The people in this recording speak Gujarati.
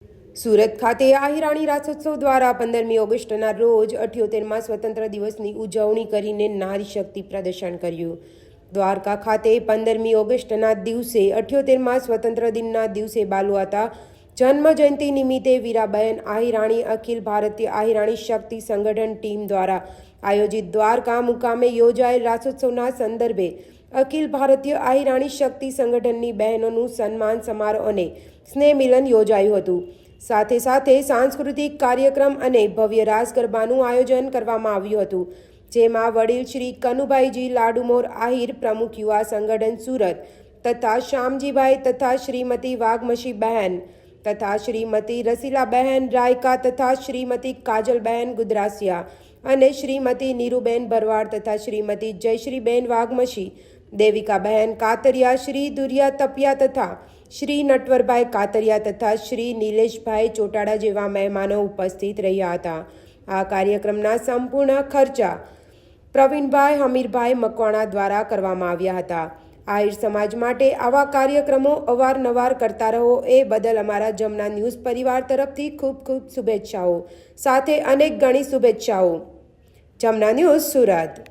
સુરત ખાતે આહિરાણી રાસોત્સવ દ્વારા 15મી ઓગસ્ટના રોજ 78મા સ્વતંત્ર દિવસની ઉજવણી કરીને નારી શક્તિ પ્રદર્શન કર્યું। દ્વારકા ખાતે 15મી ઓગસ્ટના દિવસે 78મા સ્વતંત્ર દિનના દિવસે બાલુઆતા જન્મ જયંતિ નિમિત્તે વીરાબહેન આહિરાણી અખિલ ભારતીય આહિરાણી શક્તિ સંગઠન ટીમ દ્વારા આયોજિત દ્વારકા મુકામે યોજાયેલ રાસોત્સવના સંદર્ભે અખિલ ભારતીય આહિરાણી શક્તિ સંગઠનની બહેનોનું સન્માન સમારોહ અને સ્નેહ મિલન યોજાયું હતું। સાથે સાથે સાંસ્કૃતિક કાર્યક્રમ અને ભવ્ય રાસ ગરબાનું આયોજન કરવામાં આવ્યું હતું, જેમાં વડીલ શ્રી કનુભાઈજી લાડુમોર આહિર પ્રમુખ યુવા સંગઠન સુરત તથા શ્યામજીભાઈ તથા શ્રીમતી વાઘમશી બહેન તથા શ્રીમતી રસીલાબહેન રાયકા તથા શ્રીમતી કાજલબહેન ગુદરાસિયા અને શ્રીમતી નીરુબેન ભરવાડ તથા શ્રીમતી જયશ્રીબેન વાઘમશી, દેવિકાબહેન કાતરિયા, શ્રી દુરિયા તપિયા તથા શ્રી નટવરભાઈ કાતરિયા તથા શ્રી નિલેશભાઈ ચોટાડા જેવા મહેમાનો ઉપસ્થિત રહ્યા હતા। આ કાર્યક્રમના સંપૂર્ણ ખર્ચા પ્રવીણભાઈ હમીરભાઈ મકવાણા દ્વારા કરવામાં આવ્યા હતા। આહિર સમાજ માટે આવા કાર્યક્રમો અવારનવાર કરતા રહો એ બદલ અમારા જમના ન્યૂઝ પરિવાર તરફથી ખૂબ ખૂબ શુભેચ્છાઓ, સાથે અનેક ગણી શુભેચ્છાઓ। જમના ન્યૂઝ સુરત।